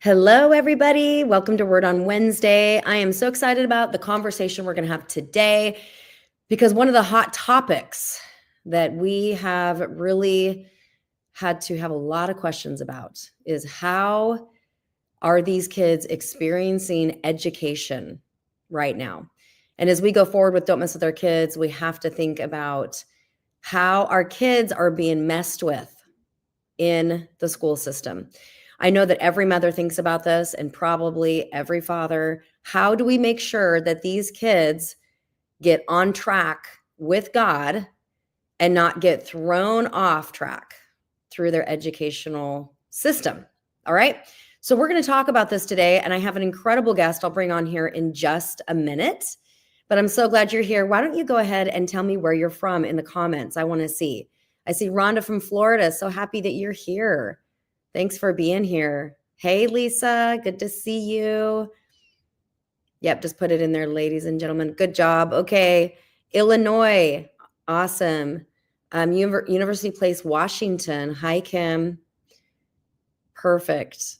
Hello, everybody. Welcome to Word on Wednesday. I am so excited about the conversation we're going to have today because one of the hot topics that we have really had to have a lot of questions about is how are these kids experiencing education right now? And as we go forward with Don't Mess with Our Kids, we have to think about how our kids are being messed with in the school system. I know that every mother thinks about this and probably every father. How do we make sure that these kids get on track with God and not get thrown off track through their educational system? All right. So we're going to talk about this today, and I have an incredible guest I'll bring on here in just a minute. But I'm so glad you're here. Why don't you go ahead and tell me where you're from in the comments? I want to see. I see Rhonda from Florida. So happy that you're here. Thanks for being here. Hey, Lisa, good to see you. Yep, just put it in there, ladies and gentlemen. Good job. Okay, Illinois, awesome. University Place, Washington. Hi, Kim. Perfect.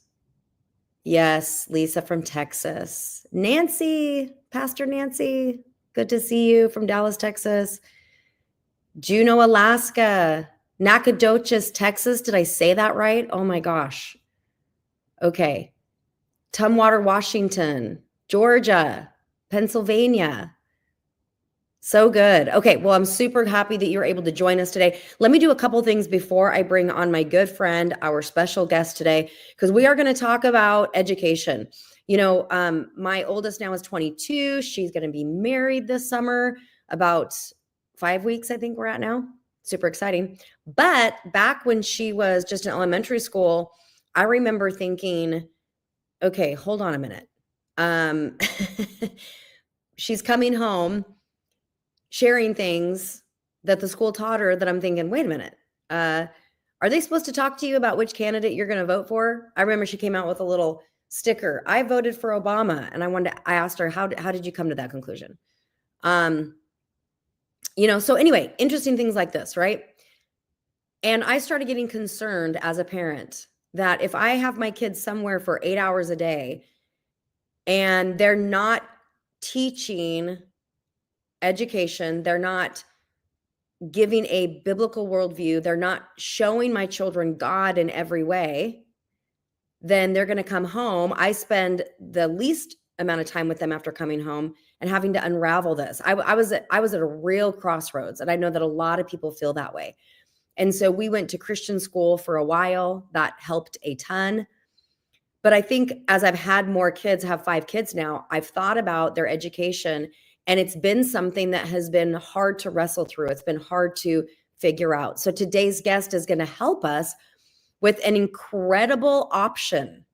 Yes, Lisa from Texas. Nancy, Pastor Nancy, good to see you from Dallas, Texas. Juneau, Alaska. Nacogdoches, Texas. Did I say that right? Oh my gosh. Okay. Tumwater, Washington, Georgia, Pennsylvania. So good. Okay. Well, I'm super happy that you're able to join us today. Let me do a couple things before I bring on my good friend, our special guest today, because we are going to talk about education. You know, my oldest now is 22. She's going to be married this summer, about 5 weeks, I think we're at now. Super exciting. But back when she was just in elementary school, I remember thinking, okay, hold on a minute. She's coming home, sharing things that the school taught her that I'm thinking, wait a minute. Are they supposed to talk to you about which candidate you're going to vote for? I remember she came out with a little sticker. I voted for Obama. And I asked her, how did you come to that conclusion? So anyway, interesting things like this, right? And I started getting concerned as a parent that if I have my kids somewhere for 8 hours a day and they're not teaching education, they're not giving a biblical worldview, they're not showing my children God in every way, then they're going to come home. I spend the least amount of time with them after coming home and having to unravel this. I was at a real crossroads, and I know that a lot of people feel that way. And so we went to Christian school for a while. That helped a ton. But I think as I've had more kids, have 5 kids now, I've thought about their education, and it's been something that has been hard to wrestle through. It's been hard to figure out. So today's guest is going to help us with an incredible option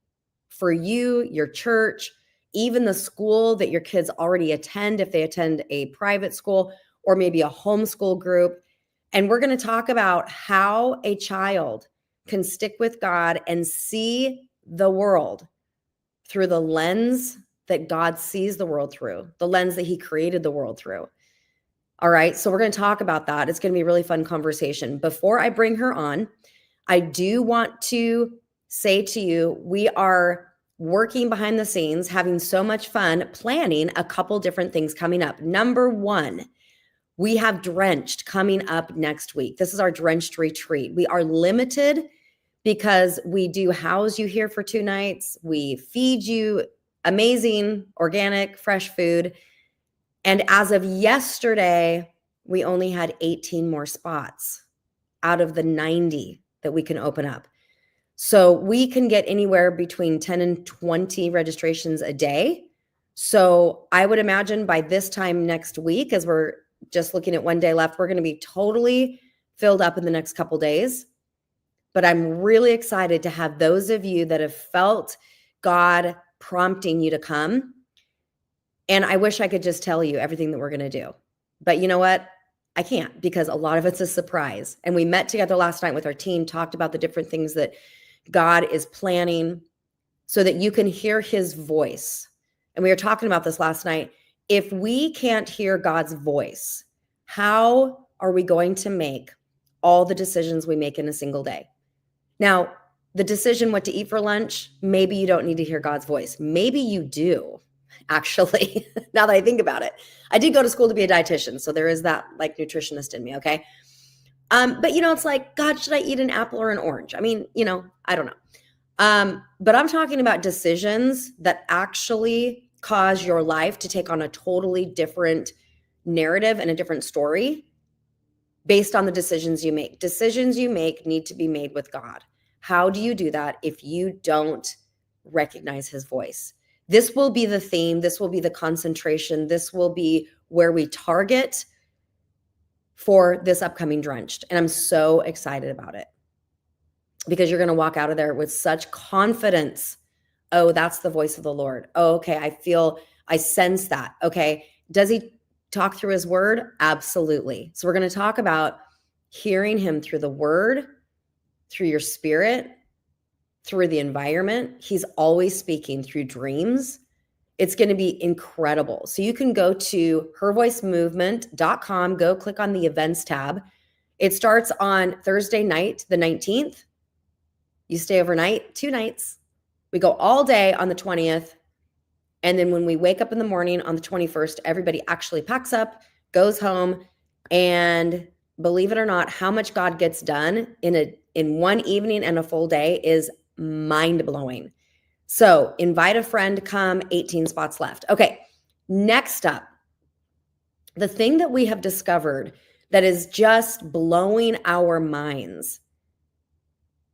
for you, your church, even the school that your kids already attend, if they attend a private school or maybe a homeschool group. And we're going to talk about how a child can stick with God and see the world through the lens that God sees the world through, the lens that he created the world through. All right. So we're going to talk about that. It's going to be a really fun conversation. Before I bring her on, I do want to say to you, we are working behind the scenes, having so much fun, planning a couple different things coming up. Number 1, we have Drenched coming up next week. This is our Drenched retreat. We are limited because we do house you here for 2 nights. We feed you amazing, organic, fresh food. And as of yesterday, we only had 18 more spots out of the 90 that we can open up. So we can get anywhere between 10 and 20 registrations a day. So I would imagine by this time next week, as we're just looking at 1 day left, we're going to be totally filled up in the next couple days. But I'm really excited to have those of you that have felt God prompting you to come. And I wish I could just tell you everything that we're going to do. But you know what? I can't, because a lot of it's a surprise. And we met together last night with our team, talked about the different things that God is planning so that you can hear his voice. And we were talking about this last night. If we can't hear God's voice, how are we going to make all the decisions we make in a single day? Now, the decision what to eat for lunch, maybe you don't need to hear God's voice. Maybe you do, actually, now that I think about it. I did go to school to be a dietitian, so there is that like nutritionist in me, okay? But it's like, God, should I eat an apple or an orange? I mean, I don't know. But I'm talking about decisions that actually cause your life to take on a totally different narrative and a different story based on the decisions you make. Decisions you make need to be made with God. How do you do that if you don't recognize his voice? This will be the theme. This will be the concentration. This will be where we target for this upcoming Drenched. And I'm so excited about it because you're going to walk out of there with such confidence. Oh, that's the voice of the Lord. Oh, okay. I sense that. Okay. Does he talk through his word? Absolutely. So we're going to talk about hearing him through the word, through your spirit, through the environment. He's always speaking through dreams. It's going to be incredible. So you can go to hervoicemovement.com, go click on the events tab. It starts on Thursday night, the 19th. You stay overnight, 2 nights. We go all day on the 20th. And then when we wake up in the morning on the 21st, everybody actually packs up, goes home, and believe it or not, how much God gets done in one evening and a full day is mind-blowing. So invite a friend, come, 18 spots left. Okay, next up, the thing that we have discovered that is just blowing our minds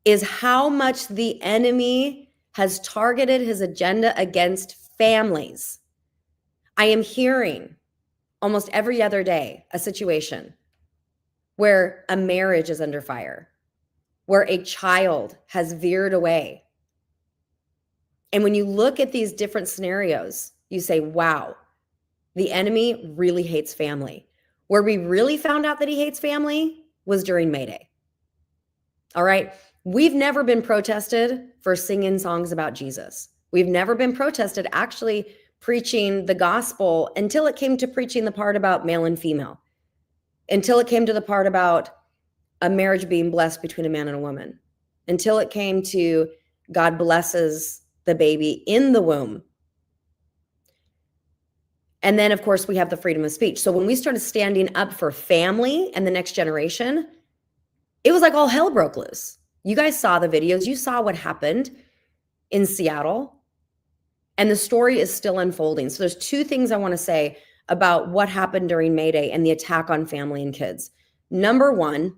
is how much the enemy has targeted his agenda against families. I am hearing almost every other day a situation where a marriage is under fire, where a child has veered away. And when you look at these different scenarios, you say, wow, the enemy really hates family. Where we really found out that he hates family was during May Day. All right. We've never been protested for singing songs about Jesus. We've never been protested actually preaching the gospel until it came to preaching the part about male and female, until it came to the part about a marriage being blessed between a man and a woman, until it came to God blesses the baby in the womb. And then, of course, we have the freedom of speech. So when we started standing up for family and the next generation, it was like all hell broke loose. You guys saw the videos. You saw what happened in Seattle. And the story is still unfolding. So there's 2 things I want to say about what happened during May Day and the attack on family and kids. Number 1,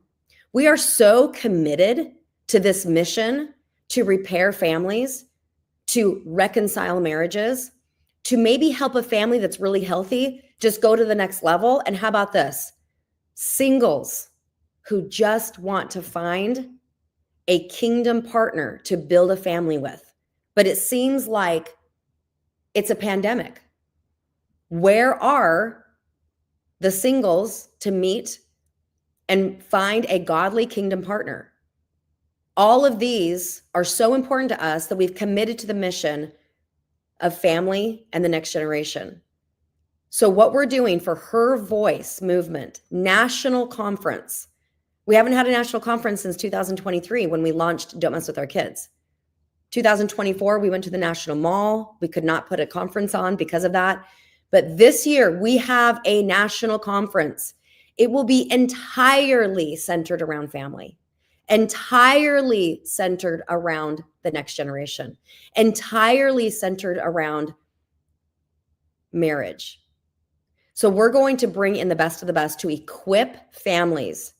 we are so committed to this mission to repair families, to reconcile marriages, to maybe help a family that's really healthy just go to the next level. And how about this? Singles who just want to find a kingdom partner to build a family with. But it seems like it's a pandemic. Where are the singles to meet and find a godly kingdom partner? All of these are so important to us that we've committed to the mission of family and the next generation. So what we're doing for Her Voice Movement National Conference, we haven't had a national conference since 2023 when we launched Don't Mess With Our Kids. 2024, we went to the National Mall. We could not put a conference on because of that. But this year, we have a national conference. It will be entirely centered around family, entirely centered around the next generation, entirely centered around marriage. So we're going to bring in the best of the best to equip families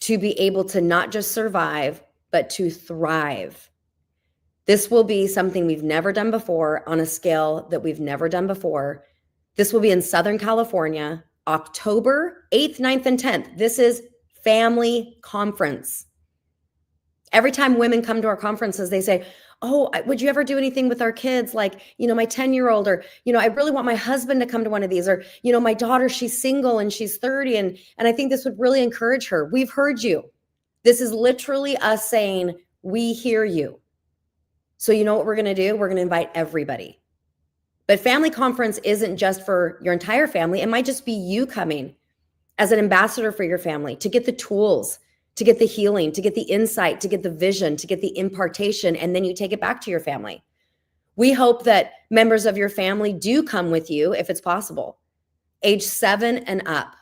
to be able to not just survive, but to thrive. This will be something we've never done before on a scale that we've never done before. This will be in Southern California, October 8th, 9th, and 10th. This is family conference. Every time women come to our conferences, they say, oh, would you ever do anything with our kids? Like, my 10-year-old, or, I really want my husband to come to one of these, or, my daughter, she's single and she's 30. And I think this would really encourage her. We've heard you. This is literally us saying, we hear you. So you know what we're going to do? We're going to invite everybody. But family conference isn't just for your entire family. It might just be you coming as an ambassador for your family to get the tools, to get the healing, to get the insight, to get the vision, to get the impartation, and then you take it back to your family. We hope that members of your family do come with you if it's possible, age 7 and up.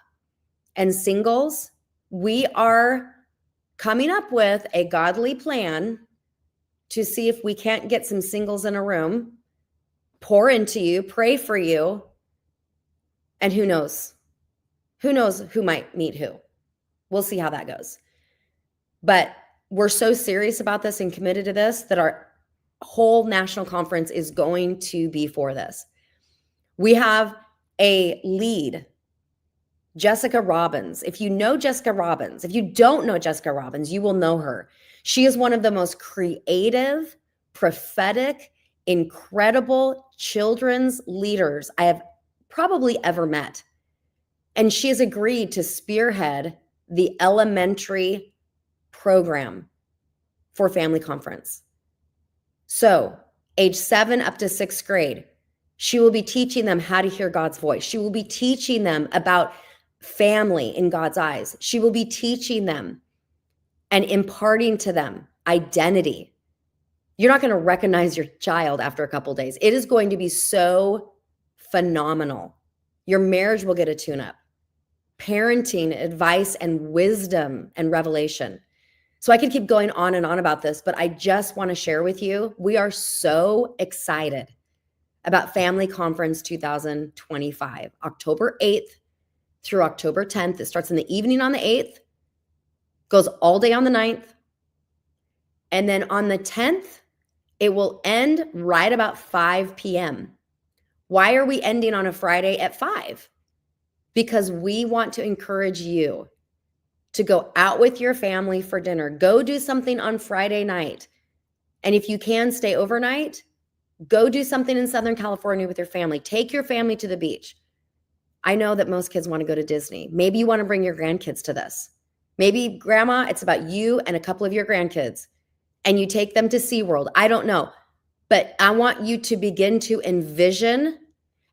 And singles, we are coming up with a godly plan to see if we can't get some singles in a room, pour into you, pray for you, and who knows? Who knows who might meet who? We'll see how that goes. But we're so serious about this and committed to this that our whole national conference is going to be for this. We have a lead, Jessica Robbins. If you know Jessica Robbins, if you don't know Jessica Robbins, you will know her. She is one of the most creative, prophetic, incredible children's leaders I have probably ever met. And she has agreed to spearhead the elementary program for family conference. So age 7 up to 6th grade, she will be teaching them how to hear God's voice. She will be teaching them about family in God's eyes. She will be teaching them and imparting to them identity. You're not going to recognize your child after a couple of days. It is going to be so phenomenal. Your marriage will get a tune-up. Parenting, advice, and wisdom and revelation. So I could keep going on and on about this, but I just want to share with you, we are so excited about Family Conference 2025, October 8th through October 10th. It starts in the evening on the 8th, goes all day on the 9th. And then on the 10th, it will end right about 5 p.m. Why are we ending on a Friday at 5? Because we want to encourage you to go out with your family for dinner. Go do something on Friday night. And if you can stay overnight, go do something in Southern California with your family. Take your family to the beach. I know that most kids want to go to Disney. Maybe you want to bring your grandkids to this. Maybe grandma, it's about you and a couple of your grandkids, and you take them to SeaWorld. I don't know. But I want you to begin to envision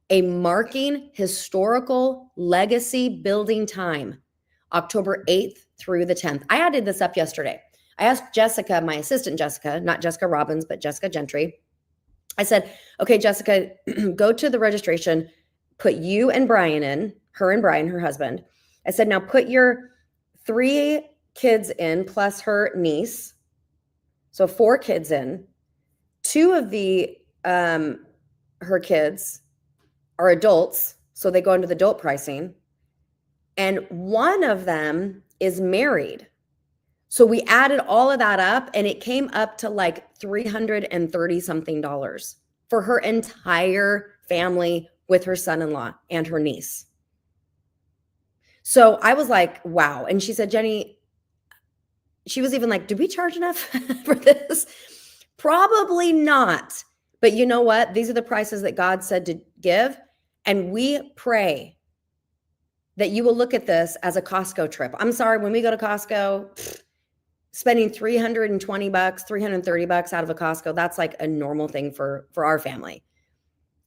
a marking historical legacy building time, October 8th through the 10th. I added this up yesterday. I asked Jessica, my assistant Jessica, not Jessica Robbins, but Jessica Gentry. I said, okay, Jessica, go to the registration, put you and Brian in, her and Brian, her husband. I said, now put your 3 kids in plus her niece. So 4 kids in. 2 of the her kids are adults, so they go into the adult pricing. And 1 of them is married. So we added all of that up and it came up to like $330 something for her entire family with her son-in-law and her niece. So I was like, wow. And she said, Jenny, she was even like, did we charge enough for this? Probably not. But you know what? These are the prices that God said to give. And we pray that you will look at this as a Costco trip. I'm sorry, when we go to Costco, spending $320, $330 out of a Costco, that's like a normal thing for our family.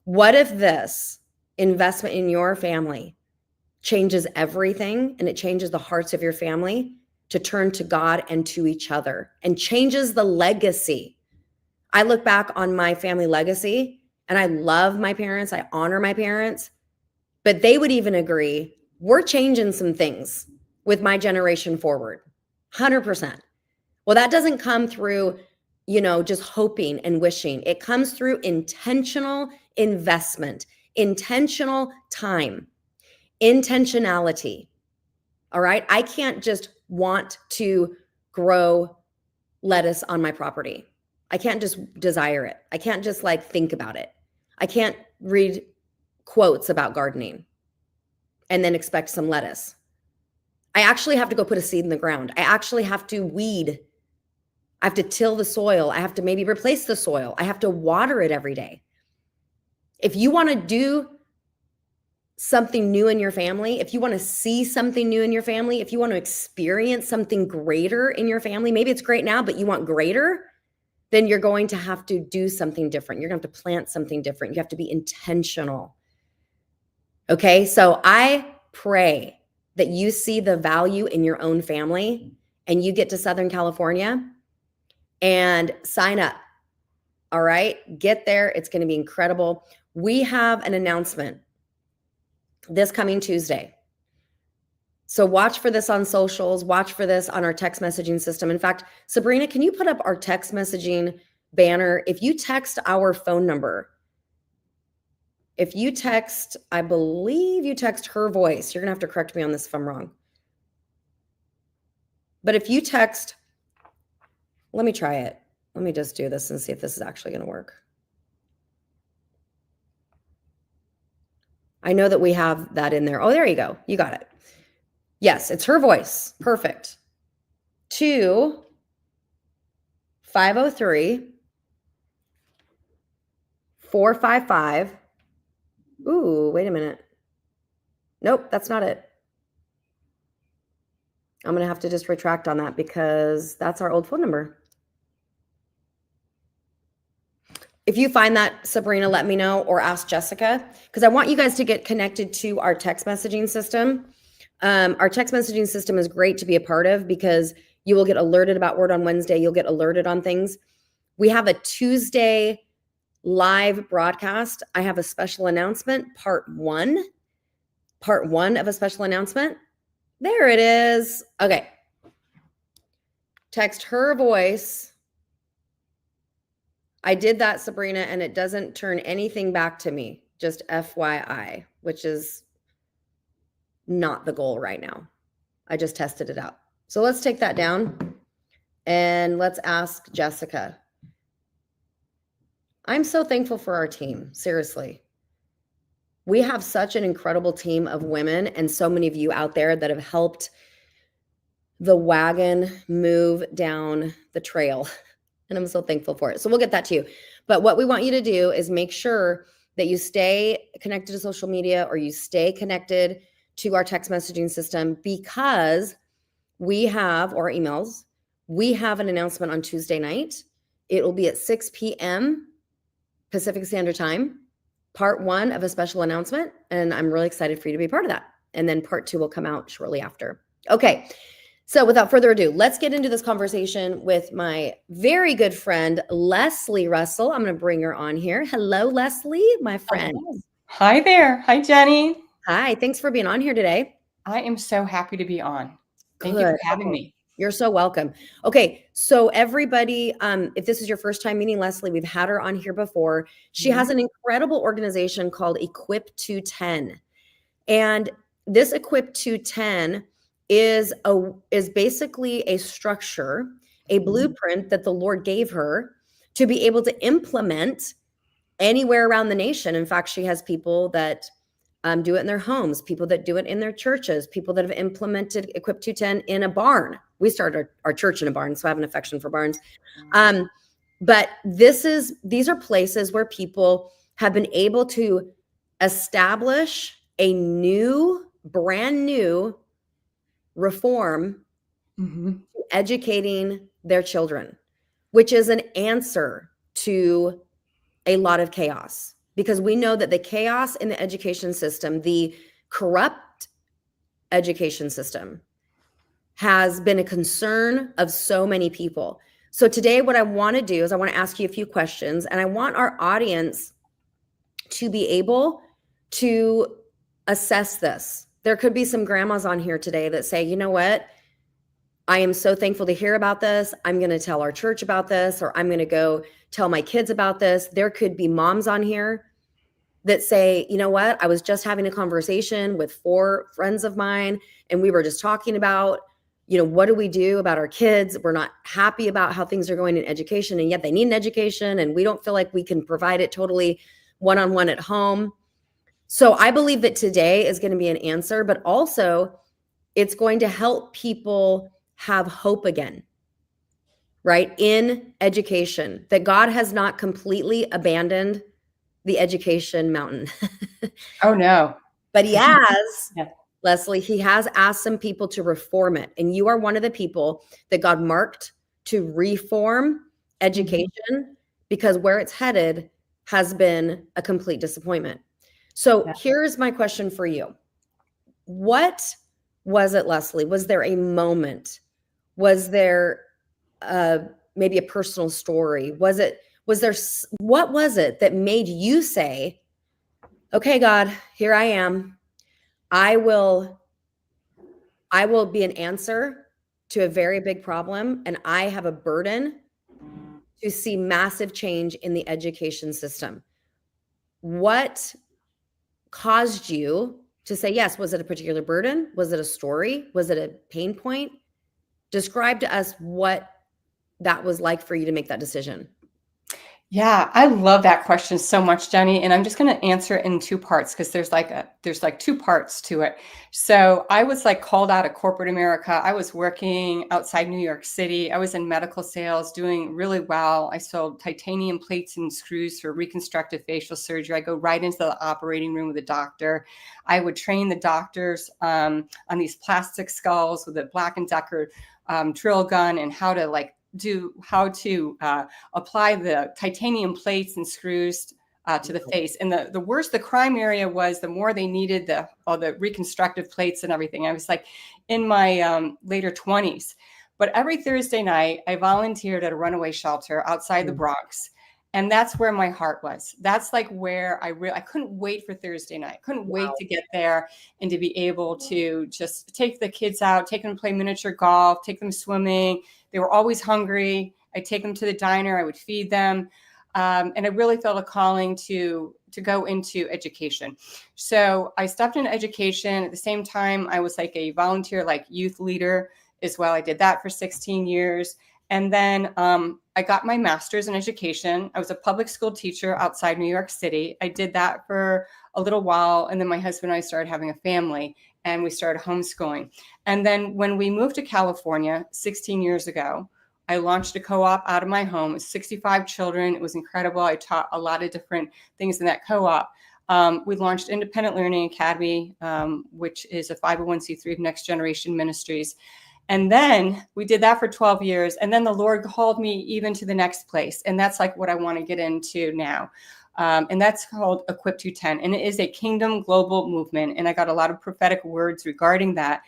What if this investment in your family changes everything and it changes the hearts of your family to turn to God and to each other and changes the legacy? I look back on my family legacy and I love my parents. I honor my parents, but they would even agree, we're changing some things with my generation forward, 100%. Well, that doesn't come through, just hoping and wishing. It comes through intentional investment, intentional time, intentionality. All right. I can't just want to grow lettuce on my property. I can't just desire it. I can't just think about it. I can't read quotes about gardening and then expect some lettuce. I actually have to go put a seed in the ground. I actually have to weed. I have to till the soil. I have to maybe replace the soil. I have to water it every day. If you want to do something new in your family, if you want to see something new in your family, if you want to experience something greater in your family, maybe it's great now, but you want greater, then you're going to have to do something different. You're going to have to plant something different. You have to be intentional. Okay, so I pray that you see the value in your own family and you get to Southern California and sign up. All right, get there. It's going to be incredible. We have an announcement this coming Tuesday. So watch for this on socials, watch for this on our text messaging system. In fact, Sabrina, can you put up our text messaging banner? If you text our phone number, if you text, I believe you text her voice, you're going to have to correct me on this if I'm wrong. But if you text, let me try it. Let me just do this and see if this is actually going to work. I know that we have that in there. Oh, there you go. You got it. Yes, it's her voice. Perfect. 2-503-455. Ooh, wait a minute. Nope, that's not it. I'm going to have to just retract on that because that's our old phone number. If you find that, Sabrina, let me know, or ask Jessica, because I want you guys to get connected to our text messaging system. Our text messaging system is great to be a part of because you will get alerted about Word on Wednesday. You'll get alerted on things. We have a Tuesday live broadcast. I have a special announcement, part one of a special announcement. There it is. Okay. Text her voice. I did that, Sabrina, and it doesn't turn anything back to me. Just FYI, which is not the goal right now. I just tested it out. So let's take that down and let's ask Jessica. I'm so thankful for our team. Seriously. We have such an incredible team of women and so many of you out there that have helped the wagon move down the trail. And I'm so thankful for it. So we'll get that to you. But what we want you to do is make sure that you stay connected to social media or you stay connected to our text messaging system because we have, or emails, we have an announcement on Tuesday night. It will be at 6 p.m. Pacific Standard Time, part one of a special announcement. And I'm really excited for you to be part of that. And then part two will come out shortly after. Okay. So without further ado, let's get into this conversation with my very good friend, Lesley Russell. I'm going to bring her on here. Hello, Lesley, my friend. Hi there. Hi, Jenny. Hi. Thanks for being on here today. I am so happy to be on. Thank you for having me. You're so welcome. Okay. So everybody, if this is your first time meeting Lesley, we've had her on here before. She has an incredible organization called Equip 210. And this Equip 210 is basically a structure, a blueprint that the Lord gave her to be able to implement anywhere around the nation. In fact, she has people that do it in their homes, people that do it in their churches, people that have implemented Equip 210 in a barn. We started our church in a barn, so I have an affection for barns. But these are places where people have been able to establish a brand new reform to educating their children, which is an answer to a lot of chaos, because we know that the chaos in the education system, the corrupt education system, has been a concern of so many people. So today what I want to do is I want to ask you a few questions, and I want our audience to be able to assess this. There could be some grandmas on here today that say, you know what? I am so thankful to hear about this. I'm going to tell our church about this, or I'm going to go tell my kids about this. There could be moms on here that say, you know what? I was just having a conversation with 4 friends of mine, and we were just talking about, what do we do about our kids? We're not happy about how things are going in education, and yet they need an education, and we don't feel like we can provide it totally one-on-one at home. So I believe that today is going to be an answer, but also it's going to help people have hope again, right? In education, that God has not completely abandoned the education mountain. Oh, no. But he has, Yeah. Lesley, he has asked some people to reform it. And you are one of the people that God marked to reform education because where it's headed has been a complete disappointment. So here's my question for you. What was it, Lesley? Was there a moment Was there maybe a personal story? What was it that made you say, okay, God, here I am. I will be an answer to a very big problem, and I have a burden to see massive change in the education system. What caused you to say yes? Was it a particular burden? Was it a story? Was it a pain point? Describe to us what that was like for you to make that decision. Yeah, I love that question so much, Jenny. And I'm just going to answer it in two parts because there's like two parts to it. So I was like called out of corporate America. I was working outside New York City. I was in medical sales, doing really well. I sold titanium plates and screws for reconstructive facial surgery. I go right into the operating room with a doctor. I would train the doctors on these plastic skulls with a Black & Decker drill gun and how to apply the titanium plates and screws to the face. And the worse the crime area was, the more they needed all the reconstructive plates and everything. I was like in my later 20s. But every Thursday night, I volunteered at a runaway shelter outside the Bronx. And that's where my heart was. That's like where I couldn't wait for Thursday night. Couldn't wait to get there and to be able to just take the kids out, take them to play miniature golf, take them swimming. They were always hungry. I'd take them to the diner. I would feed them. And I really felt a calling to go into education. So I stepped into education. At the same time, I was like a volunteer, like youth leader as well. I did that for 16 years. And then I got my master's in education. I was a public school teacher outside New York City. I did that for a little while. And then my husband and I started having a family and we started homeschooling. And then when we moved to California 16 years ago, I launched a co-op out of my home. It was 65 children. It was incredible. I taught a lot of different things in that co-op. We launched Independent Learning Academy, which is a 501c3 of Next Generation Ministries. And then we did that for 12 years. And then the Lord called me even to the next place. And that's like what I want to get into now. And that's called Equip 210. And it is a kingdom global movement. And I got a lot of prophetic words regarding that.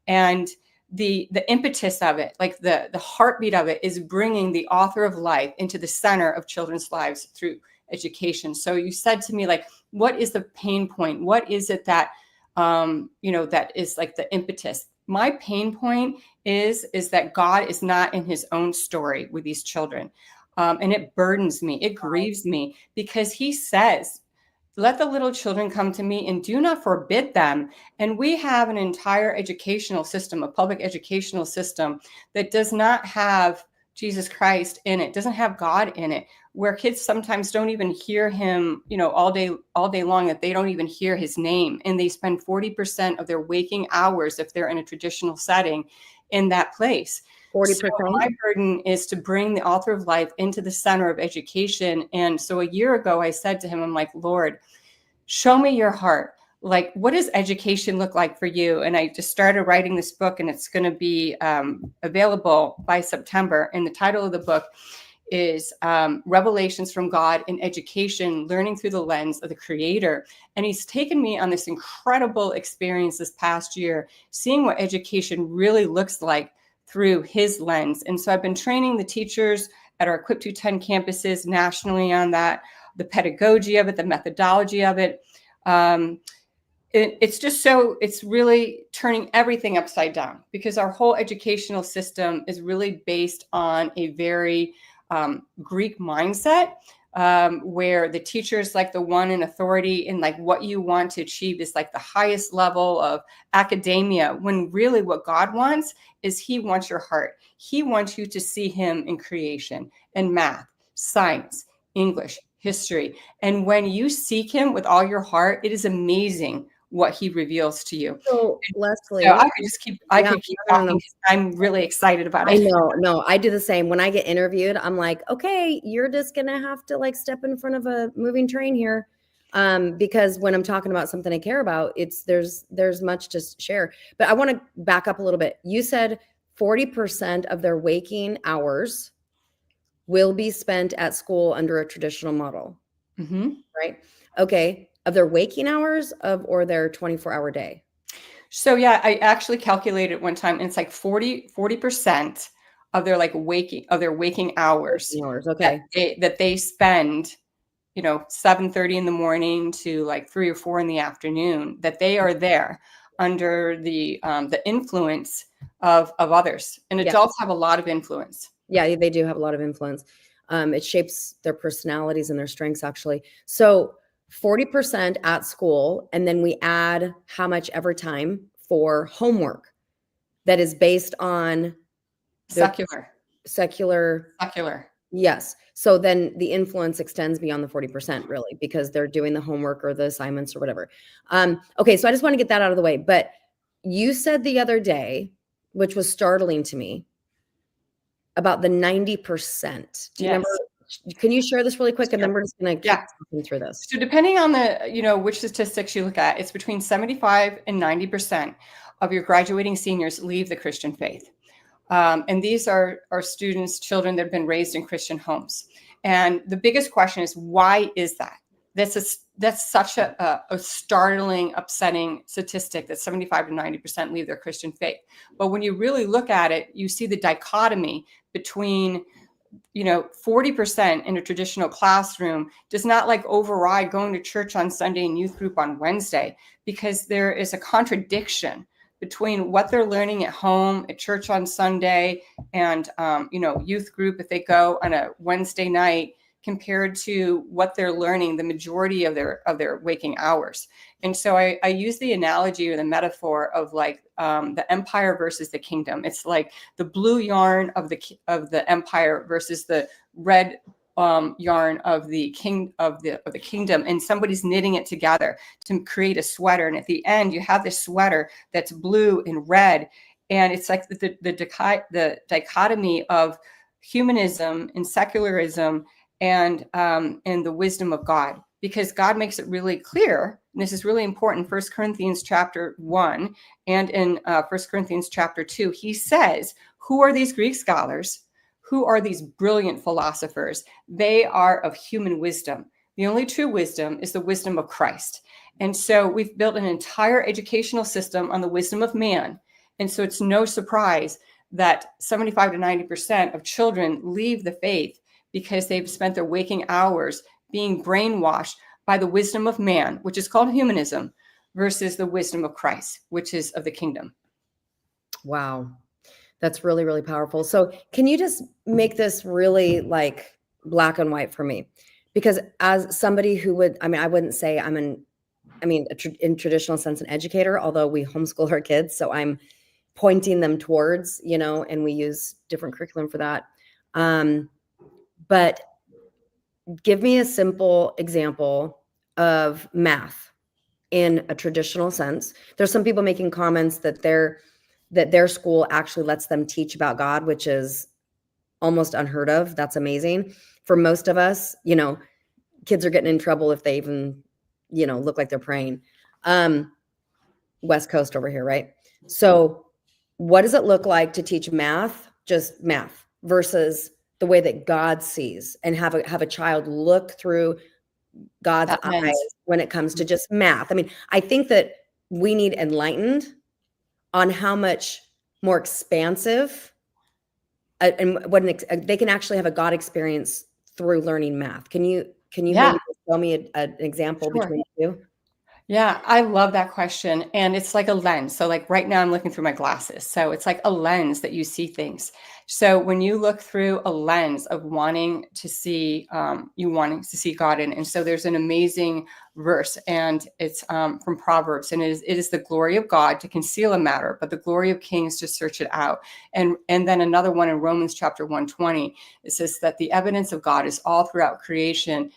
And the impetus of it, like the heartbeat of it, is bringing the author of life into the center of children's lives through education. So you said to me, like, what is the pain point? What is it that, that is like the impetus? My pain point is that God is not in his own story with these children. And it burdens me. It grieves me because he says, let the little children come to me and do not forbid them. And we have an entire educational system, a public educational system that does not have Jesus Christ in it, doesn't have God in it, where kids sometimes don't even hear him, all day long, that they don't even hear his name. And they spend 40% of their waking hours, if they're in a traditional setting, in that place. 40%. So my burden is to bring the author of life into the center of education. And so a year ago, I said to him, I'm like, Lord, show me your heart. Like, what does education look like for you? And I just started writing this book, and it's going to be available by September. And the title of the book is Revelations from God in Education, Learning Through the Lens of the Creator. And he's taken me on this incredible experience this past year, seeing what education really looks like through his lens. And so I've been training the teachers at our Equip 210 campuses nationally on that, the pedagogy of it, the methodology of it. It's really turning everything upside down, because our whole educational system is really based on a very Greek mindset, where the teacher is like the one in authority, and like what you want to achieve is like the highest level of academia, when really what God wants is he wants your heart. He wants you to see him in creation and math, science, English, history. And when you seek him with all your heart, it is amazing what he reveals to you. So, Lesley, so I could keep talking. I'm really excited about it. I know. No, I do the same. When I get interviewed, I'm like, okay, you're just going to have to like step in front of a moving train here. Because when I'm talking about something I care about, there's much to share. But I want to back up a little bit. You said 40% of their waking hours will be spent at school under a traditional model, right? Okay. Of their waking hours or their 24-hour day? So yeah, I actually calculated one time, and it's like 40% of their waking hours 14 hours. that Okay. they spend, 7:30 in the morning to like 3 or 4 in the afternoon, that they are there under the influence of others. And Yeah. adults have a lot of influence. Yeah, they do have a lot of influence. It shapes their personalities and their strengths, actually. So 40% at school, and then we add how much ever time for homework that is based on their Secular. secular. Secular. Yes. So then the influence extends beyond the 40%, really, because they're doing the homework or the assignments or whatever. Okay, so I just want to get that out of the way. But you said the other day, which was startling to me, about the 90%. Do you remember? Can you share this really quick? And then we're just going to keep talking through this. So depending on which statistics you look at, it's between 75 and 90% of your graduating seniors leave the Christian faith. And these are students, children that have been raised in Christian homes. And the biggest question is, why is that? That's such a startling, upsetting statistic that 75 to 90% leave their Christian faith. But when you really look at it, you see the dichotomy between 40% in a traditional classroom does not like override going to church on Sunday and youth group on Wednesday, because there is a contradiction between what they're learning at home, at church on Sunday, and youth group if they go on a Wednesday night, compared to what they're learning the majority of their waking hours. And so I use the analogy or the metaphor of like the empire versus the kingdom. It's like the blue yarn of the empire versus the red yarn of the kingdom, and somebody's knitting it together to create a sweater. And at the end, you have this sweater that's blue and red, and it's like the dichotomy of humanism and secularism and the wisdom of God, because God makes it really clear, and this is really important, 1 Corinthians chapter 1 and in 1 Corinthians chapter 2, he says, who are these Greek scholars? Who are these brilliant philosophers? They are of human wisdom. The only true wisdom is the wisdom of Christ. And so we've built an entire educational system on the wisdom of man. And so it's no surprise that 75 to 90% of children leave the faith because they've spent their waking hours being brainwashed by the wisdom of man, which is called humanism, versus the wisdom of Christ, which is of the kingdom. Wow. That's really, really powerful. So can you just make this really like black and white for me? Because as somebody who I wouldn't say in traditional sense, an educator, although we homeschool our kids. So I'm pointing them towards, and we use different curriculum for that. But give me a simple example of math in a traditional sense. There's some people making comments that their school actually lets them teach about God, which is almost unheard of. That's amazing. For most of us, kids are getting in trouble if they even, look like they're praying. West Coast over here, right? So what does it look like to teach math, just math, versus the way that God sees, and have a child look through God's eyes when it comes to just math? I think that we need enlightened on how much more expansive and what they can actually have a God experience through learning math. Can you maybe tell me an example between the two? Yeah, I love that question. And it's like a lens. So like right now I'm looking through my glasses. So it's like a lens that you see things. So when you look through a lens of wanting to see God in. And so there's an amazing verse, and it's from Proverbs, and it is the glory of God to conceal a matter, but the glory of kings to search it out. And then another one in Romans chapter 1:20, it says that the evidence of God is all throughout creation,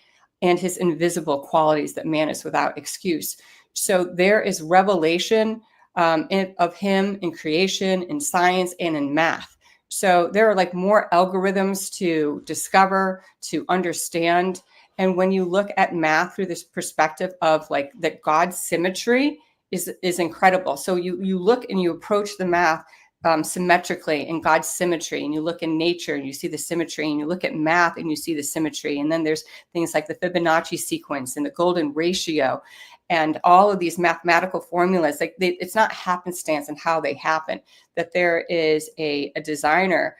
and his invisible qualities, that man is without excuse. So there is revelation of him in creation, in science, and in math. So there are like more algorithms to discover, to understand. And when you look at math through this perspective of like that God's symmetry is incredible. So you look and you approach the math symmetrically in God's symmetry, and you look in nature and you see the symmetry, and you look at math and you see the symmetry. And then there's things like the Fibonacci sequence and the golden ratio. and all of these mathematical formulas. Like it's not happenstance and how they happen, that there is a designer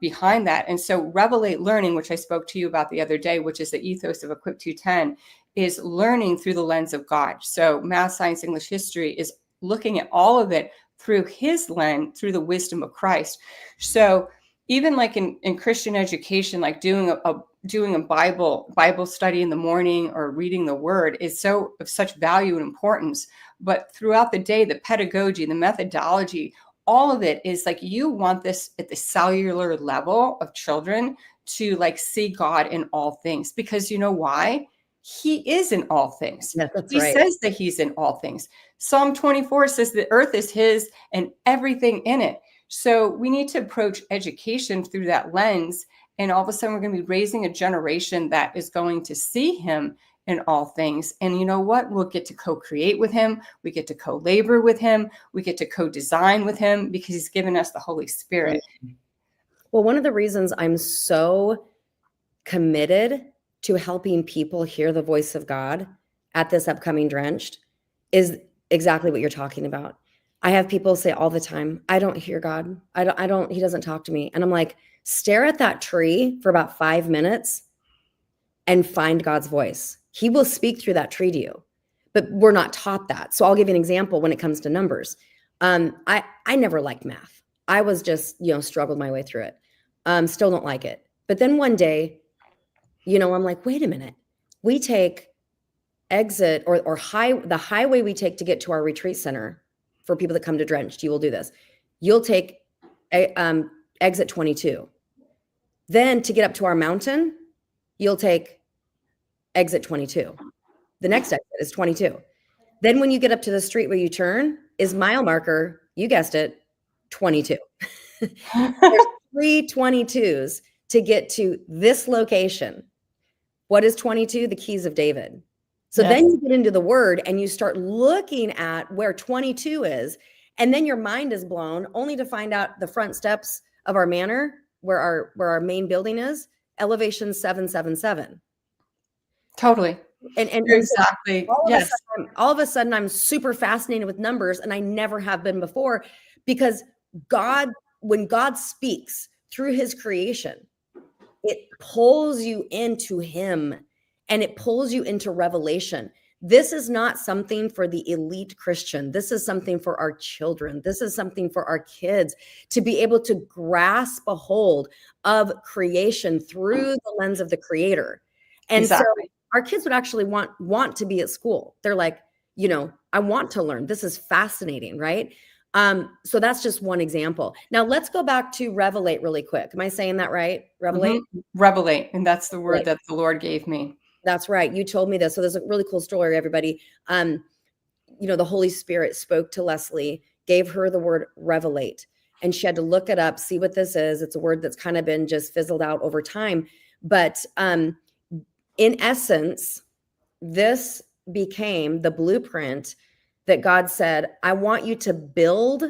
behind that. And so Revelate Learning, which I spoke to you about the other day, which is the ethos of Equip 210, is learning through the lens of God. So math, science, English, history is looking at all of it through his lens, through the wisdom of Christ. So even like in Christian education, like doing a Bible study in the morning or reading the word is so of such value and importance. But throughout the day, the pedagogy, the methodology, all of it is like, you want this at the cellular level of children to like see God in all things, because you know why? He is in all things. Yes, that's He right. says that he's in all things. Psalm 24 says the earth is his and everything in it. So we need to approach education through that lens. And all of a sudden, we're going to be raising a generation that is going to see him in all things. And you know what? We'll get to co-create with him. We get to co-labor with him. We get to co-design with him, because he's given us the Holy Spirit. Well, one of the reasons I'm so committed to helping people hear the voice of God at this upcoming Drenched is exactly what you're talking about. I have people say all the time, I don't hear God. I don't, he doesn't talk to me. And I'm like, stare at that tree for about 5 minutes and find God's voice. He will speak through that tree to you, but we're not taught that. So I'll give you an example when it comes to numbers. I never liked math. I was just, struggled my way through it. Still don't like it. But then one day, I'm like, wait a minute. We take exit or the highway we take to get to our retreat center. For people that come to Drenched, you will do this. You'll take exit 22. Then to get up to our mountain, you'll take exit 22. The next exit is 22. Then when you get up to the street where you turn is mile marker, you guessed it, 22. There's 3 22s to get to this location. What is 22? The keys of David. So Yes. Then you get into the word and you start looking at where 22 is. And then your mind is blown only to find out the front steps of our manor, where our main building is, elevation 777. Totally. And exactly. Yes. All of a sudden, I'm super fascinated with numbers, and I never have been before, because when God speaks through his creation, it pulls you into him. And it pulls you into revelation. This is not something for the elite Christian. This is something for our children. This is something for our kids to be able to grasp a hold of creation through the lens of the creator. And exactly. So our kids would actually want to be at school. They're like, I want to learn. This is fascinating, right? So that's just one example. Now let's go back to Revelate really quick. Am I saying that right? Revelate? Mm-hmm. Revelate. And that's the word that the Lord gave me. That's right. You told me this. So there's a really cool story, everybody. The Holy Spirit spoke to Lesley, gave her the word revelate, and she had to look it up, see what this is. It's a word that's kind of been just fizzled out over time. But in essence, this became the blueprint that God said, I want you to build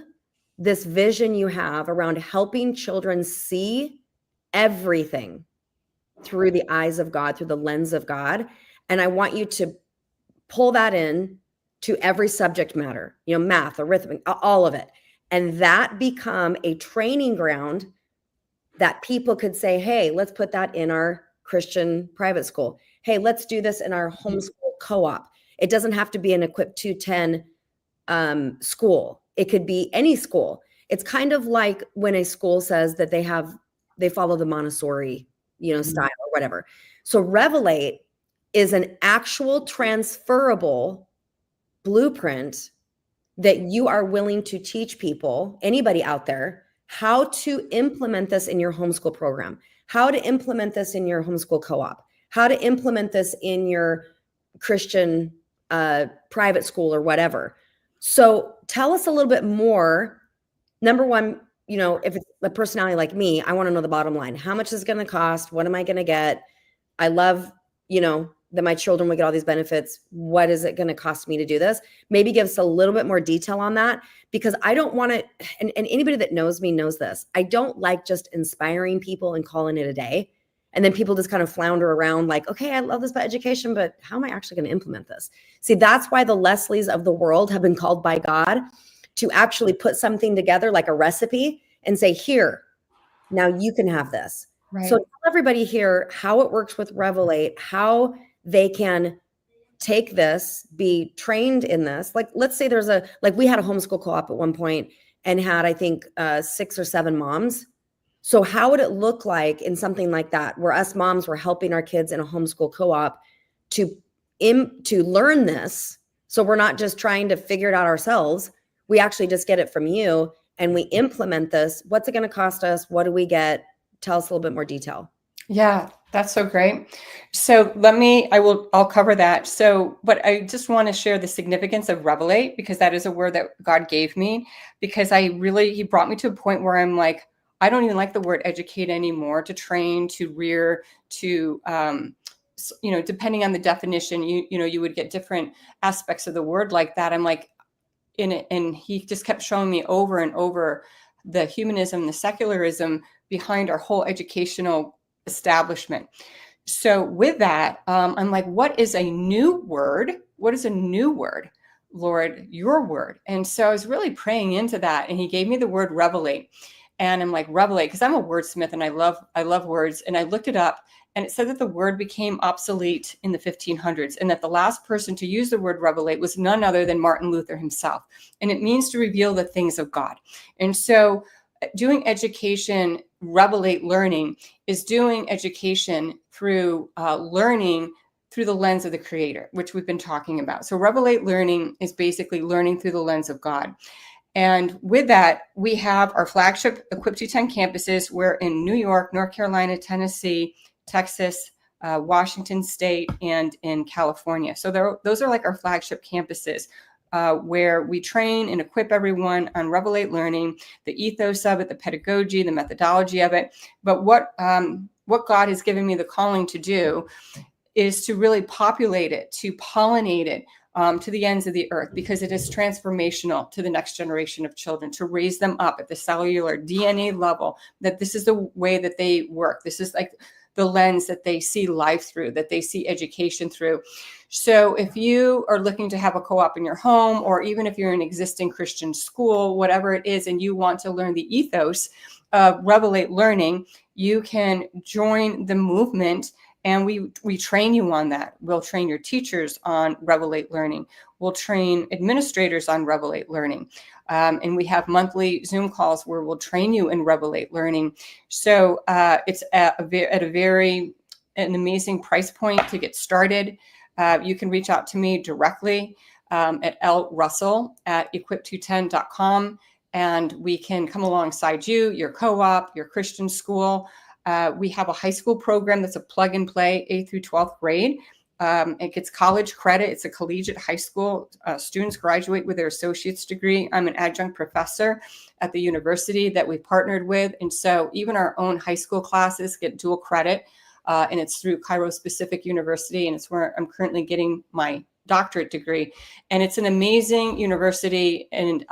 this vision you have around helping children see everything through the eyes of God, through the lens of God. And I want you to pull that in to every subject matter, math, arithmetic, all of it. And that become a training ground that people could say, hey, let's put that in our Christian private school. Hey, let's do this in our homeschool co-op. It doesn't have to be an Equip 210 school. It could be any school. It's kind of like when a school says that they follow the Montessori style or whatever. So Revelate is an actual transferable blueprint that you are willing to teach people, anybody out there, how to implement this in your homeschool program, how to implement this in your homeschool co-op, how to implement this in your Christian private school or whatever. So tell us a little bit more. Number one, if it's a personality like me, I want to know the bottom line. How much is it going to cost? What am I going to get? I love, that my children will get all these benefits. What is it going to cost me to do this? Maybe give us a little bit more detail on that, because I don't want to, and anybody that knows me knows this. I don't like just inspiring people and calling it a day. And then people just kind of flounder around like, okay, I love this about education, but how am I actually going to implement this? See, that's why the Leslies of the world have been called by God to actually put something together like a recipe and say, here, now you can have this. Right. So tell everybody here how it works with Revelate, how they can take this, be trained in this. Like, let's say we had a homeschool co-op at one point and had, I think, 6 or 7 moms. So how would it look like in something like that, where us moms were helping our kids in a homeschool co-op to learn this? So we're not just trying to figure it out ourselves. We actually just get it from you and we implement this. What's it going to cost us? What do we get? Tell us a little bit more detail. Yeah, that's so great. So I'll cover that. So, but I just want to share the significance of revelate, because that is a word that God gave me, because he brought me to a point where I'm like, I don't even like the word educate anymore. To train, to rear, to, depending on the definition, you would get different aspects of the word like that. I'm like, in it, and he just kept showing me over and over the humanism, the secularism behind our whole educational establishment. So with that, I'm like, what is a new word? What is a new word? Lord, your word. And so I was really praying into that, and he gave me the word revelate. And I'm like, revelate, because I'm a wordsmith and I love words. And I looked it up, and it said that the word became obsolete in the 1500s, and that the last person to use the word revelate was none other than Martin Luther himself. And it means to reveal the things of God. And so doing education, revelate learning, is doing education through learning through the lens of the Creator, which we've been talking about. So revelate learning is basically learning through the lens of God. And with that, we have our flagship Equip 210 campuses. We're in New York, North Carolina, Tennessee, Texas, Washington State, and in California. So those are like our flagship campuses, where we train and equip everyone on Revelate Learning, the ethos of it, the pedagogy, the methodology of it. But what God has given me the calling to do is to really populate it, to pollinate it, to the ends of the earth, because it is transformational to the next generation of children, to raise them up at the cellular DNA level, that this is the way that they work. This is like the lens that they see life through, that they see education through. So if you are looking to have a co-op in your home, or even if you're an existing Christian school, whatever it is, and you want to learn the ethos of Revelate Learning, you can join the movement. And we train you on that. We'll train your teachers on Revelate Learning. We'll train administrators on Revelate Learning. And we have monthly Zoom calls where we'll train you in Revelate Learning. So it's at an amazing price point to get started. You can reach out to me directly at lrussell@equip210.com, and we can come alongside you, your co-op, your Christian school. We have a high school program that's a plug and play 8th through 12th grade. It gets college credit. It's a collegiate high school. Students graduate with their associate's degree. I'm an adjunct professor at the university that we partnered with. And so even our own high school classes get dual credit. And it's through Kairos Pacific University. And it's where I'm currently getting my doctorate degree. And it's an amazing university. And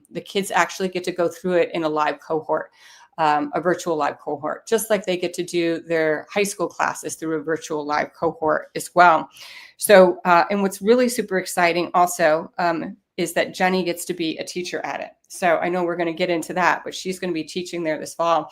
the kids actually get to go through it in a live cohort. A virtual live cohort, just like they get to do their high school classes through a virtual live cohort as well. So, and what's really super exciting also is that Jenny gets to be a teacher at it. So I know we're going to get into that, but she's going to be teaching there this fall.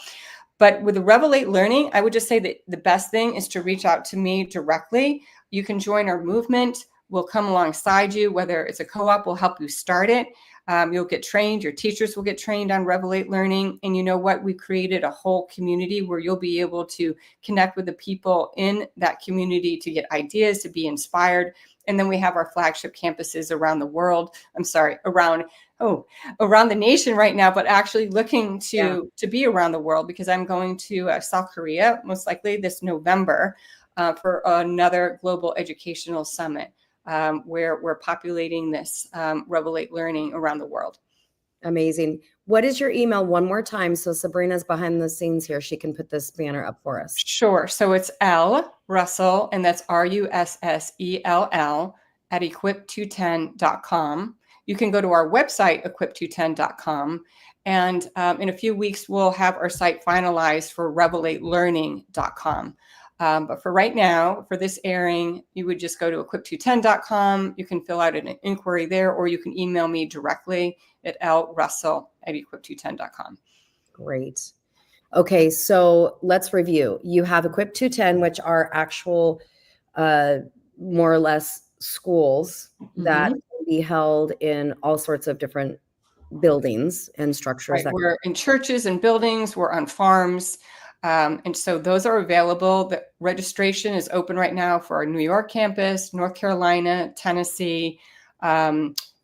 But with the Revelate Learning, I would just say that the best thing is to reach out to me directly. You can join our movement. We'll come alongside you, whether it's a co-op, we'll help you start it. You'll get trained, your teachers will get trained on Revelate Learning. And you know what? We created a whole community where you'll be able to connect with the people in that community to get ideas, to be inspired. And then we have our flagship campuses around the world. Around the nation right now, but actually looking to be around the world, because I'm going to South Korea, most likely this November, for another global educational summit. Where we're populating this Revelate Learning around the world. Amazing. What is your email one more time? So Sabrina's behind the scenes here. She can put this banner up for us. Sure. So it's L Russell, and that's RUSSELL @equip210.com. You can go to our website, equip210.com, And in a few weeks, we'll have our site finalized for revelatelearning.com. But for right now, for this airing, you would just go to equip210.com. You can fill out an inquiry there, or you can email me directly at lrussell@equip210.com. Great. Okay, so let's review. You have Equip 210, which are actual, more or less schools that can be held in all sorts of different buildings and structures. Right. We're in churches and buildings. We're on farms. And so those are available. The registration is open right now for our New York campus, North Carolina, Tennessee,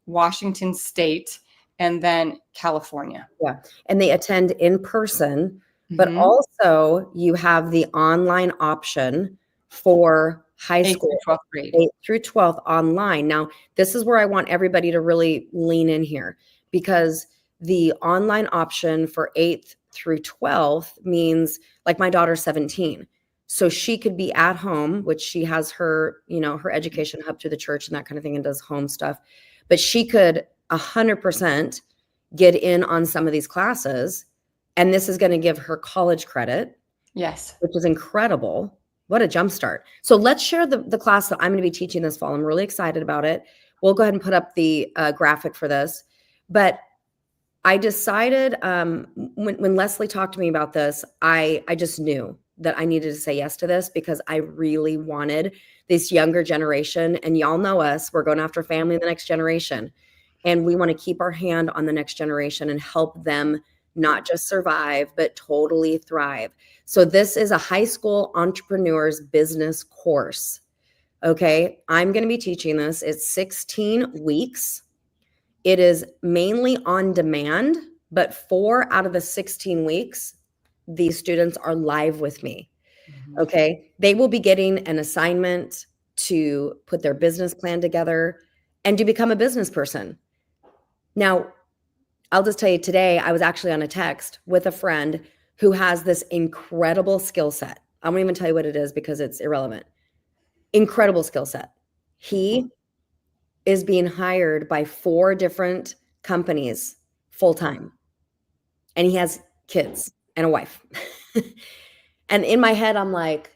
Washington State, and then California. Yeah. And they attend in person, but also you have the online option for high school, 8th through 12th grade. 8th through 12th online. Now, this is where I want everybody to really lean in here, because the online option for 8th through 12th means, like, my daughter's 17. So she could be at home, which she has her, her education hub through the church and that kind of thing, and does home stuff. But she could 100% get in on some of these classes. And this is going to give her college credit. Yes. Which is incredible. What a jumpstart. So let's share the class that I'm going to be teaching this fall. I'm really excited about it. We'll go ahead and put up the graphic for this. But I decided when Lesley talked to me about this, I just knew that I needed to say yes to this, because I really wanted this younger generation. And y'all know us, we're going after family in the next generation. And we want to keep our hand on the next generation and help them not just survive, but totally thrive. So this is a high school entrepreneur's business course. Okay. I'm going to be teaching this. It's 16 weeks. It is mainly on demand, but 4 out of the 16 weeks, these students are live with me. Okay. They will be getting an assignment to put their business plan together and to become a business person. Now, I'll just tell you, today I was actually on a text with a friend who has this incredible skill set. I won't even tell you what it is because it's irrelevant. Incredible skill set. He is being hired by 4 different companies full-time. And he has kids and a wife. And in my head, I'm like,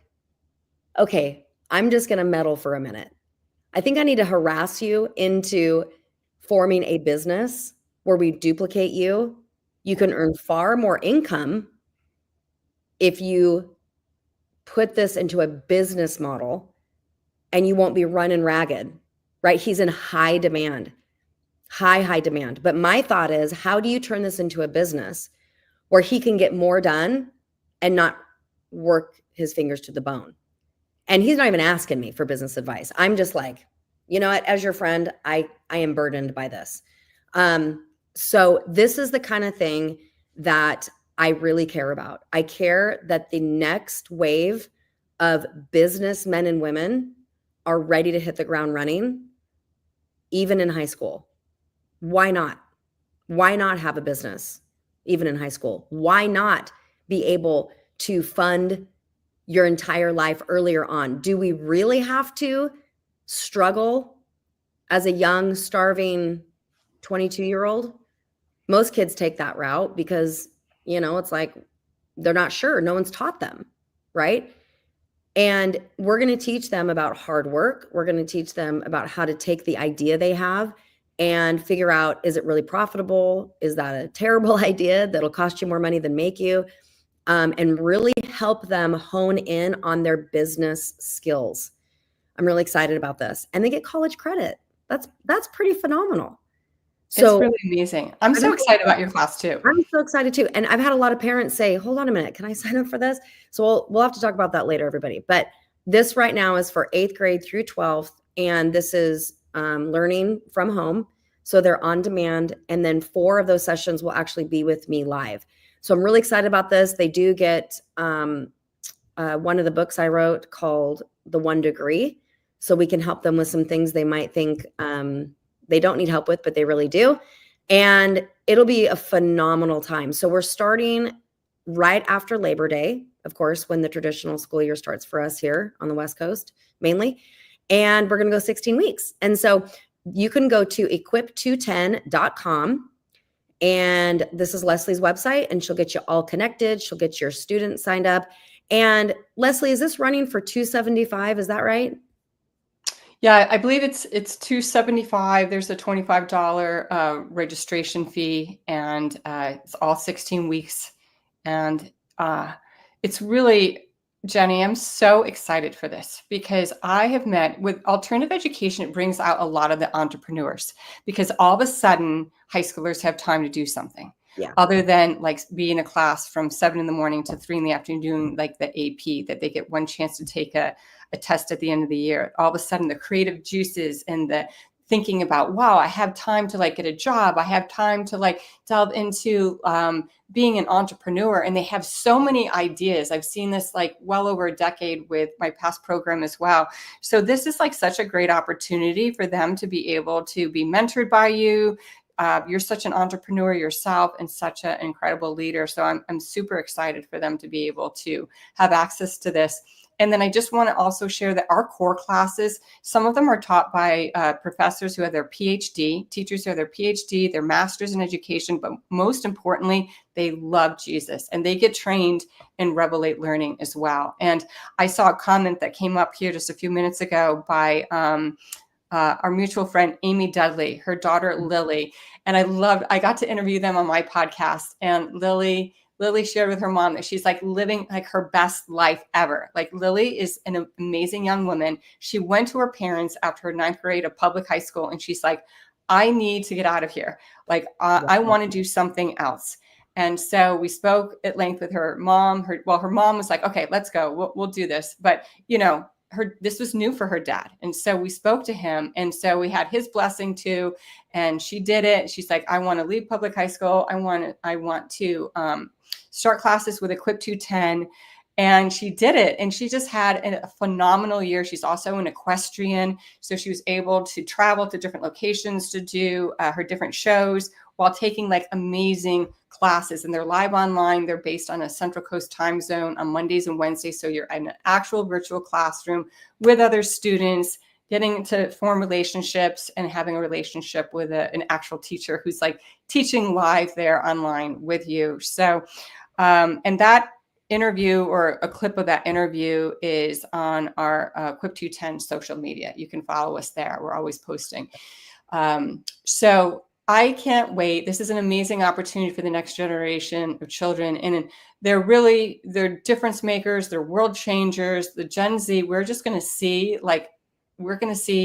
okay, I'm just going to meddle for a minute. I think I need to harass you into forming a business where we duplicate you. You can earn far more income if you put this into a business model, and you won't be running ragged, right? He's in high demand, high demand. But my thought is, how do you turn this into a business where he can get more done and not work his fingers to the bone? And he's not even asking me for business advice. I'm just like, you know what, as your friend, I am burdened by this. So this is the kind of thing that I really care about. I care that the next wave of businessmen and women are ready to hit the ground running, even in high school. Why not? Why not have a business, even in high school? Why not be able to fund your entire life earlier on? Do we really have to struggle as a young, starving 22-year-old? Most kids take that route because, it's like they're not sure. No one's taught them, right? And we're going to teach them about hard work. We're going to teach them about how to take the idea they have and figure out, is it really profitable? Is that a terrible idea that'll cost you more money than make you? And really help them hone in on their business skills. I'm really excited about this. And they get college credit. That's pretty phenomenal. So it's really amazing. I'm so excited about your class too. I'm so excited too. And I've had a lot of parents say, hold on a minute, can I sign up for this? So we'll have to talk about that later, everybody. But this right now is for 8th grade through 12th. And this is learning from home. So they're on demand. And then 4 of those sessions will actually be with me live. So I'm really excited about this. They do get one of the books I wrote called The 1 Degree. So we can help them with some things they might think they don't need help with, but they really do. And it'll be a phenomenal time. So we're starting right after Labor Day, of course, when the traditional school year starts for us here on the West Coast, mainly. And we're going to go 16 weeks. And so you can go to equip210.com And this is Lesley's website, and she'll get you all connected. She'll get your students signed up. And Lesley, is this running for $275? Is that right? Yeah, I believe it's $275. There's a $25 registration fee, and it's all 16 weeks. And it's really, Jenny, I'm so excited for this because I have met with alternative education. It brings out a lot of the entrepreneurs because all of a sudden high schoolers have time to do something. Yeah. Other than like be in a class from 7 in the morning to 3 in the afternoon doing like the AP, that they get one chance to take a test at the end of the year. All of a sudden the creative juices and the thinking about, wow, I have time to like get a job. I have time to like delve into being an entrepreneur. And they have so many ideas. I've seen this like well over a decade with my past program as well. So this is like such a great opportunity for them to be able to be mentored by you. You're such an entrepreneur yourself and such an incredible leader. So I'm super excited for them to be able to have access to this. And then I just want to also share that our core classes, some of them are taught by professors who have their PhD, teachers who have their PhD, their masters in education, but most importantly, they love Jesus and they get trained in Revelate Learning as well. And I saw a comment that came up here just a few minutes ago by our mutual friend, Amy Dudley, her daughter, Lily. And I got to interview them on my podcast. And Lily shared with her mom that she's like living like her best life ever. Like Lily is an amazing young woman. She went to her parents after her 9th grade of public high school. And she's like, I need to get out of here. Like, I want to do something else. And so we spoke at length with her mom. Her mom was like, okay, let's go. We'll do this. But, you know, this was new for her dad. And so we spoke to him. And so we had his blessing too. And she did it. She's like, I want to leave public high school. I want to start classes with Equip 210. And she did it. And she just had a phenomenal year. She's also an equestrian. So she was able to travel to different locations to do her different shows while taking like amazing classes. And they're live online. They're based on a Central Coast time zone on Mondays and Wednesdays. So you're in an actual virtual classroom with other students, getting to form relationships and having a relationship with an actual teacher who's like teaching live there online with you. So, and that interview or a clip of that interview is on our Equip 210 social media. You can follow us there. We're always posting. So I can't wait. This is an amazing opportunity for the next generation of children. And they're difference makers. They're world changers. The Gen Z, we're going to see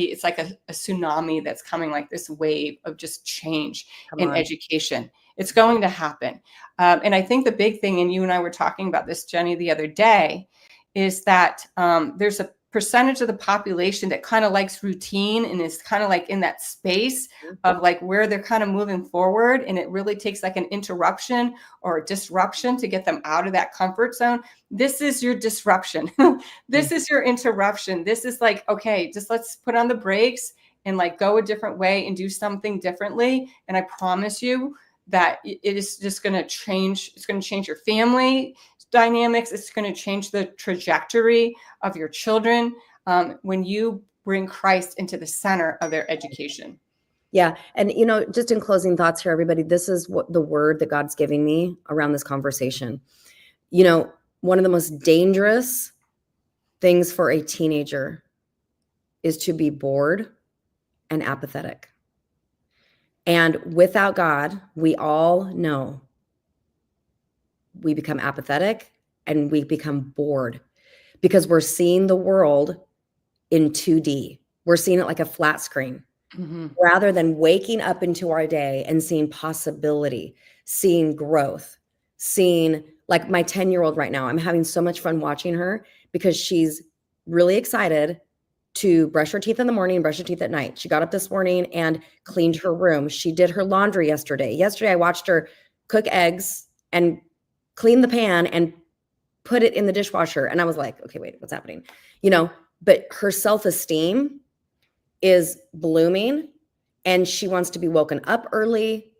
it's like a tsunami that's coming, like this wave of just change in education. It's going to happen. And I think the big thing, and you and I were talking about this, Jenny, the other day, is that there's a percentage of the population that kind of likes routine and is kind of like in that space of like where they're kind of moving forward. And it really takes like an interruption or a disruption to get them out of that comfort zone. This is your disruption. This is your interruption. This is like, okay, just let's put on the brakes and like go a different way and do something differently. And I promise you that it is just going to change. It's going to change your family dynamics. It's going to change the trajectory of your children when you bring Christ into the center of their education. Yeah. And, you know, just in closing thoughts here, everybody, this is what the word that God's giving me around this conversation. You know, one of the most dangerous things for a teenager is to be bored and apathetic. And without God, we all know we become apathetic and we become bored because we're seeing the world in 2D. We're seeing it like a flat screen rather than waking up into our day and seeing possibility, seeing growth, seeing like my 10-year-old right now. I'm having so much fun watching her because she's really excited to brush her teeth in the morning and brush her teeth at night. She got up this morning and cleaned her room. She did her laundry yesterday. Yesterday, I watched her cook eggs and clean the pan and put it in the dishwasher. And I was like, okay, wait, what's happening? You know, but her self-esteem is blooming and she wants to be woken up early.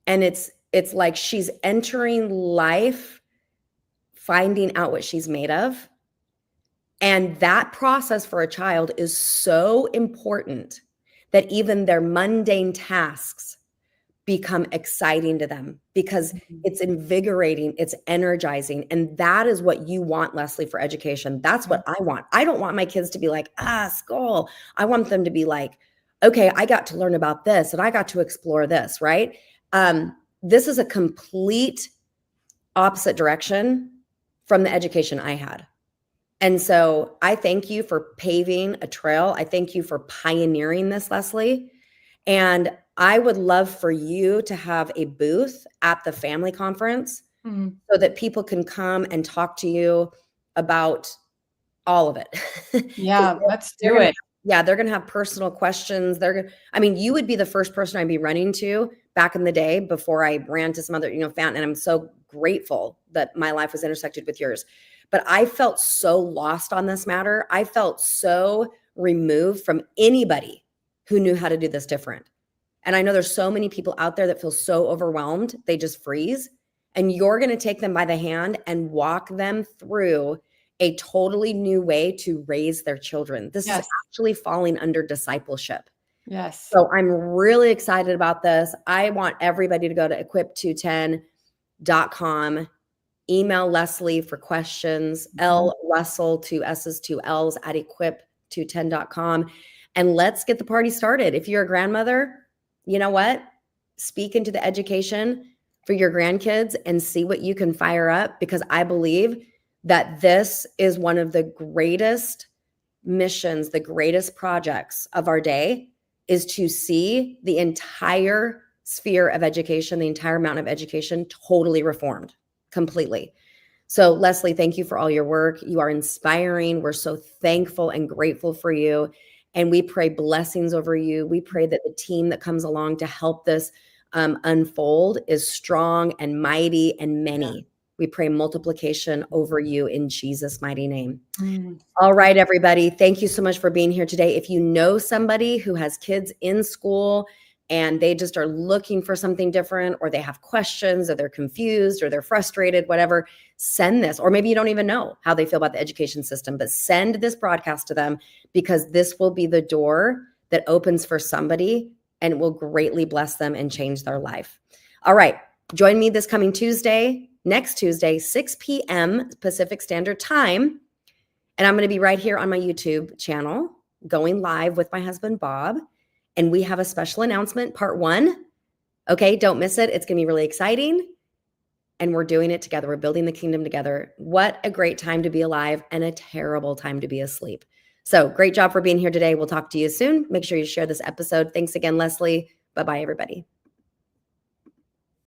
And it's like she's entering life, finding out what she's made of. And that process for a child is so important that even their mundane tasks become exciting to them because it's invigorating, it's energizing. And that is what you want, Lesley, for education. That's what I want. I don't want my kids to be like, school. I want them to be like, okay, I got to learn about this and I got to explore this, right? This is a complete opposite direction from the education I had. And so I thank you for paving a trail. I thank you for pioneering this, Lesley. And I would love for you to have a booth at the family conference so that people can come and talk to you about all of it. Yeah, let's do it. Yeah, they're going to have personal questions. You would be the first person I'd be running to back in the day before I ran to some other, fountain. And I'm so grateful that my life was intersected with yours. But I felt so lost on this matter. I felt so removed from anybody who knew how to do this different. And I know there's so many people out there that feel so overwhelmed, they just freeze. And you're going to take them by the hand and walk them through a totally new way to raise their children. This is actually falling under discipleship. Yes. So I'm really excited about this. I want everybody to go to equip210.com. Email Lesley for questions, L Russell, 2 S's, 2 L's at equip210.com. And let's get the party started. If you're a grandmother, you know what? Speak into the education for your grandkids and see what you can fire up, because I believe that this is one of the greatest missions, the greatest projects of our day, is to see the entire sphere of education, the entire amount of education totally reformed completely. So Lesley, thank you for all your work. You are inspiring. We're so thankful and grateful for you. And we pray blessings over you. We pray that the team that comes along to help this unfold is strong and mighty and many. We pray multiplication over you in Jesus' mighty name. All right, everybody. Thank you so much for being here today. If you know somebody who has kids in school and they just are looking for something different, or they have questions, or they're confused, or they're frustrated, whatever, send this. Or maybe you don't even know how they feel about the education system, but send this broadcast to them, because this will be the door that opens for somebody and it will greatly bless them and change their life. All right. Join me this coming Tuesday, next Tuesday, 6 p.m. Pacific Standard Time. And I'm going to be right here on my YouTube channel going live with my husband, Bob. And we have a special announcement, part 1. Okay, don't miss it. It's going to be really exciting. And we're doing it together. We're building the kingdom together. What a great time to be alive and a terrible time to be asleep. So great job for being here today. We'll talk to you soon. Make sure you share this episode. Thanks again, Lesley. Bye-bye, everybody.